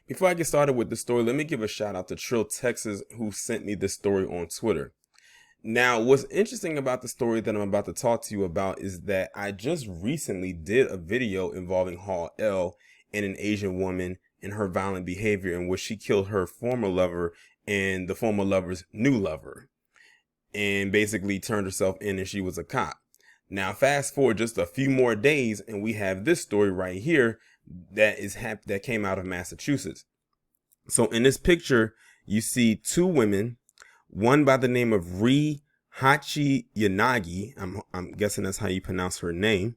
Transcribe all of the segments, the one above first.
Before I get started with the story, let me give a shout out to Trill Texas, who sent me this story on Twitter. Now, what's interesting about the story that I'm about to talk to you about is that I just recently did a video involving Hall L and an Asian woman and her violent behavior in which she killed her former lover and the former lover's new lover and basically turned herself in and she was a cop. Now, fast forward just a few more days and we have this story right here that came out of Massachusetts. So in this picture, you see two women, one by the name of Ri Hachi Yanagi. I'm guessing that's how you pronounce her name.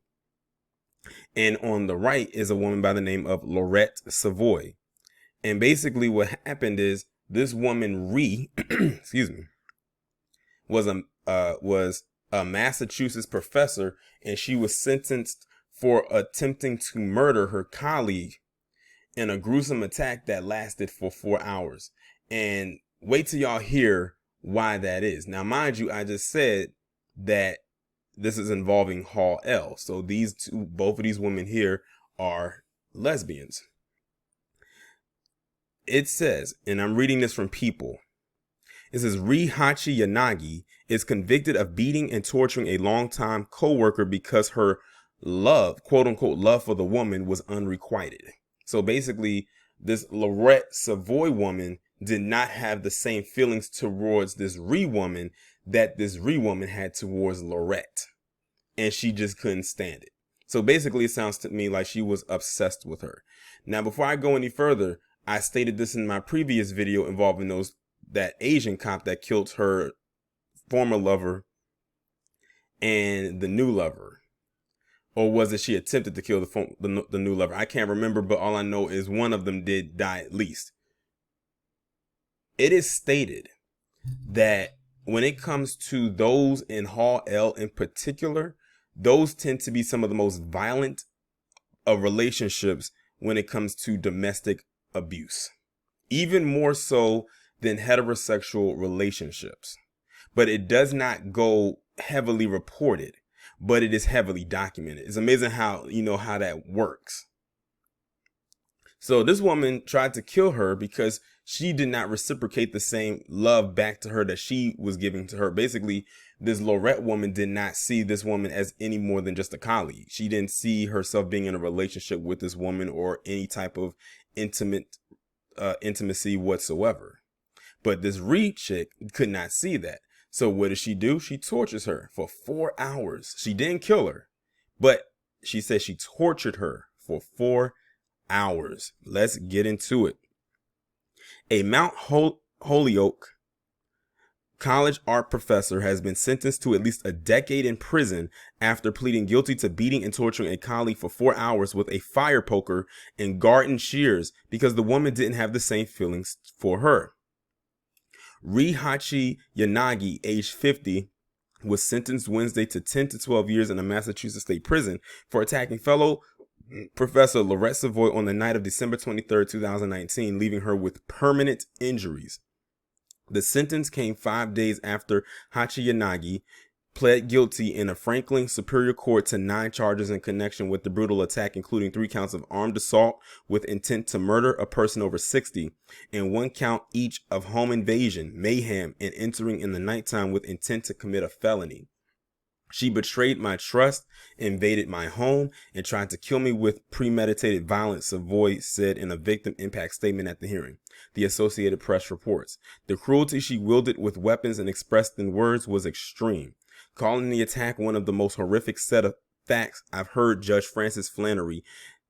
And on the right is a woman by the name of Lorette Savoy. And basically what happened is this woman, Ri, excuse me, was a Massachusetts professor, and she was sentenced for attempting to murder her colleague in a gruesome attack that lasted for 4 hours. And wait till y'all hear why that is. Now, mind you, I just said that this is involving Hall L. So both of these women here are lesbians. It says, and I'm reading this from People. It says, Ri Hachi Yanagi is convicted of beating and torturing a longtime co-worker because her love, quote unquote, love for the woman was unrequited. So basically, this Lorette Savoy woman did not have the same feelings towards this Ri woman that this Ri woman had towards Lorette. And she just couldn't stand it. So basically, it sounds to me like she was obsessed with her. Now, before I go any further, I stated this in my previous video involving that Asian cop that killed her former lover and the new lover. Or was it she attempted to kill the new lover? I can't remember, but all I know is one of them did die at least. It is stated that when it comes to those in Hall L in particular, those tend to be some of the most violent of relationships when it comes to domestic abuse. Even more so than heterosexual relationships. But it does not go heavily reported, but it is heavily documented. It's amazing how that works. So this woman tried to kill her because she did not reciprocate the same love back to her that she was giving to her. Basically, this Lorette woman did not see this woman as any more than just a colleague. She didn't see herself being in a relationship with this woman or any type of intimacy whatsoever. But this Reed chick could not see that. So what does she do? She tortures her for 4 hours. She didn't kill her, but she said she tortured her for 4 hours. Let's get into it. A Mount Holyoke college art professor has been sentenced to at least a decade in prison after pleading guilty to beating and torturing a colleague for 4 hours with a fire poker and garden shears because the woman didn't have the same feelings for her. Ri Hachi Yanagi, age 50, was sentenced Wednesday to 10 to 12 years in a Massachusetts state prison for attacking fellow Professor Lorette Savoy on the night of December 23, 2019, leaving her with permanent injuries. The sentence came 5 days after Hachi Yanagi pled guilty in a Franklin Superior Court to 9 charges in connection with the brutal attack, including 3 counts of armed assault with intent to murder a person over 60, and 1 count each of home invasion, mayhem, and entering in the nighttime with intent to commit a felony. She betrayed my trust, invaded my home, and tried to kill me with premeditated violence, Savoy said in a victim impact statement at the hearing. The Associated Press reports. The cruelty she wielded with weapons and expressed in words was extreme, calling the attack one of the most horrific set of facts I've heard, Judge Francis Flannery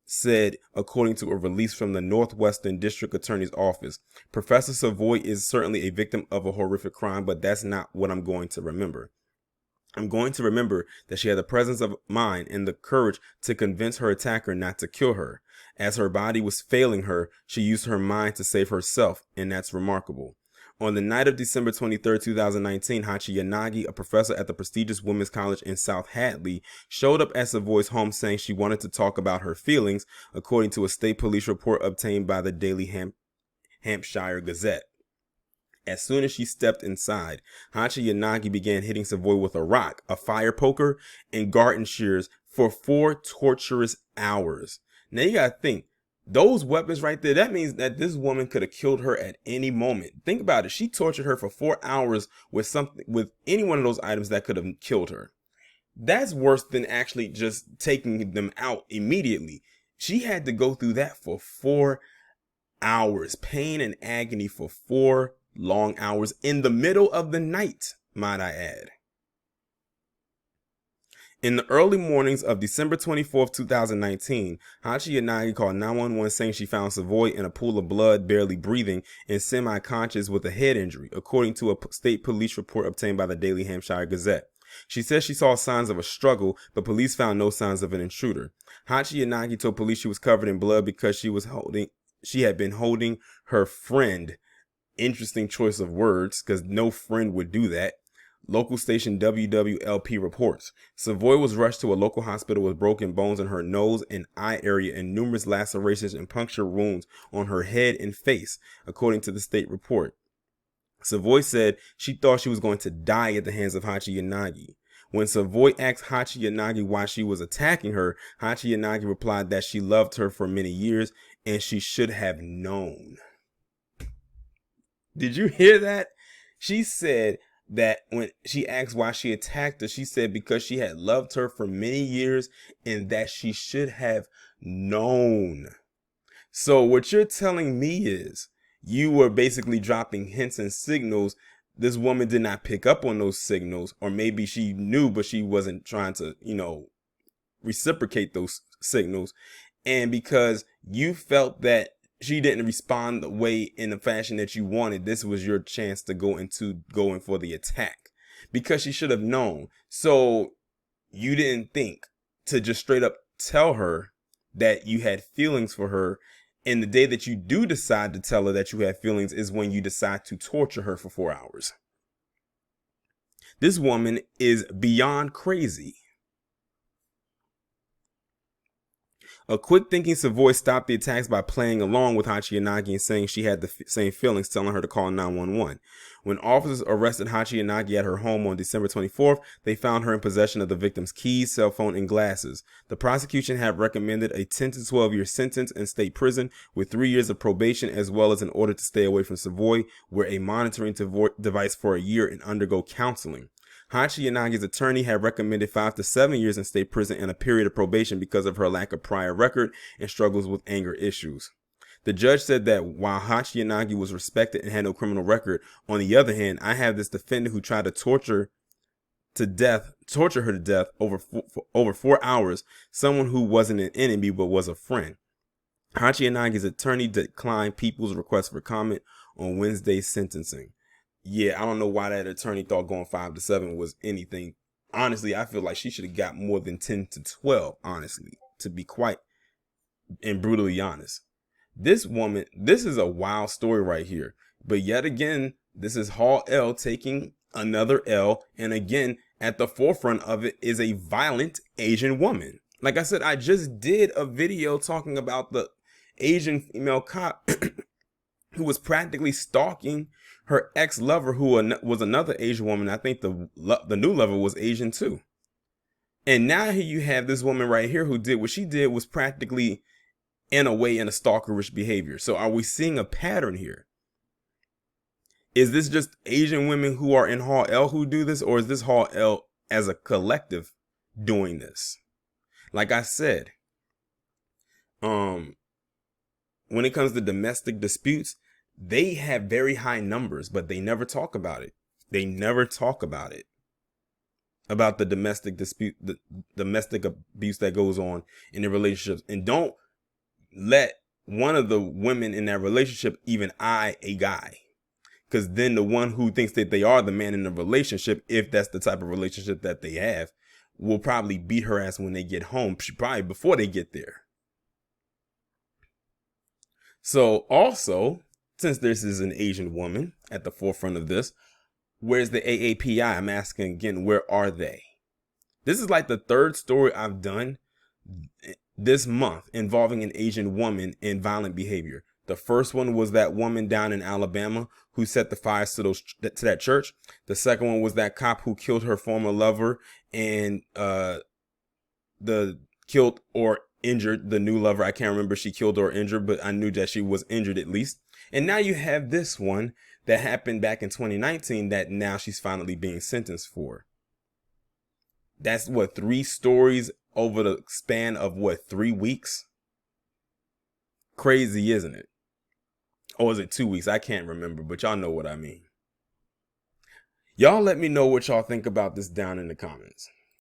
said, according to a release from the Northwestern District Attorney's Office. Professor Savoy is certainly a victim of a horrific crime, but that's not what I'm going to remember. I'm going to remember that she had the presence of mind and the courage to convince her attacker not to kill her. As her body was failing her, she used her mind to save herself, and that's remarkable. On the night of December 23, 2019, Hachi Yanagi, a professor at the prestigious Women's College in South Hadley, showed up at Savoy's home saying she wanted to talk about her feelings, according to a state police report obtained by the Daily Hampshire Gazette. As soon as she stepped inside, Hachi Yanagi began hitting Savoy with a rock, a fire poker, and garden shears for 4 torturous hours. Now you gotta think, Those weapons right there, that means that this woman could have killed her at any moment. Think about it. She tortured her for 4 hours with any one of those items that could have killed her. That's worse than actually just taking them out immediately. She had to go through that for 4 hours. Pain and agony for 4 long hours in the middle of the night, might I add. In the early mornings of December 24th, 2019, Hachi Yanagi called 911 saying she found Savoy in a pool of blood, barely breathing, and semi-conscious with a head injury, according to a state police report obtained by the Daily Hampshire Gazette. She says she saw signs of a struggle, but police found no signs of an intruder. Hachi Yanagi told police she was covered in blood because she had been holding her friend. Interesting choice of words, because no friend would do that. Local station WWLP reports. Savoy was rushed to a local hospital with broken bones in her nose and eye area and numerous lacerations and puncture wounds on her head and face, according to the state report. Savoy said she thought she was going to die at the hands of Hachi Yanagi. When Savoy asked Hachi Yanagi why she was attacking her, Hachi Yanagi replied that she loved her for many years and she should have known. Did you hear that? She said that when she asked why she attacked her, she said because she had loved her for many years and that she should have known. So what you're telling me is you were basically dropping hints and signals. This woman did not pick up on those signals, or maybe she knew, but she wasn't trying to, reciprocate those signals. And because you felt that she didn't respond the way in the fashion that you wanted, this was your chance to going for the attack, because she should have known. So you didn't think to just straight up tell her that you had feelings for her. And the day that you do decide to tell her that you have feelings is when you decide to torture her for 4 hours. This woman is beyond crazy. A quick-thinking Savoy stopped the attacks by playing along with Hachi Yanagi and saying she had the same feelings, telling her to call 911. When officers arrested Hachi Yanagi at her home on December 24th, they found her in possession of the victim's keys, cell phone, and glasses. The prosecution had recommended a 10 to 12-year sentence in state prison with 3 years of probation, as well as an order to stay away from Savoy, wear a monitoring device for a year, and undergo counseling. Hachi Yanagi's attorney had recommended 5 to 7 years in state prison and a period of probation because of her lack of prior record and struggles with anger issues. The judge said that while Hachi Yanagi was respected and had no criminal record, on the other hand, I have this defendant who tried to torture her to death over 4 hours, someone who wasn't an enemy but was a friend. Hachi Yanagi's attorney declined people's request for comment on Wednesday's sentencing. Yeah, I don't know why that attorney thought going 5 to 7 was anything. Honestly, I feel like she should have got more than 10 to 12, honestly, to be quite and brutally honest. This woman, this is a wild story right here. But yet again, this is Hall L taking another L. And again, at the forefront of it is a violent Asian woman. Like I said, I just did a video talking about the Asian female cop who was practically stalking her ex-lover, who was another Asian woman. I think the new lover was Asian too. And now here you have this woman right here who did what she did, was practically in a way in a stalkerish behavior. So are we seeing a pattern here? Is this just Asian women who are in Hall L who do this, or is this Hall L as a collective doing this? Like I said, when it comes to domestic disputes, they have very high numbers, but they never talk about it. They never talk about it, about the domestic dispute, the domestic abuse that goes on in the relationships. And don't let one of the women in that relationship even eye a guy, because then the one who thinks that they are the man in the relationship, if that's the type of relationship that they have, will probably beat her ass when they get home, probably before they get there. So also, since this is an Asian woman at the forefront of this, where's the AAPI? I'm asking again, where are they? This is like the third story I've done this month involving an Asian woman in violent behavior. The first one was that woman down in Alabama who set the fires to that church. The second one was that cop who killed her former lover and killed or injured the new lover. I can't remember if she killed or injured, but I knew that she was injured at least. And now you have this one that happened back in 2019 that now she's finally being sentenced for. That's what, 3 stories over the span of what, 3 weeks? Crazy, isn't it? Or is it 2 weeks? I can't remember, but y'all know what I mean. Y'all let me know what y'all think about this down in the comments.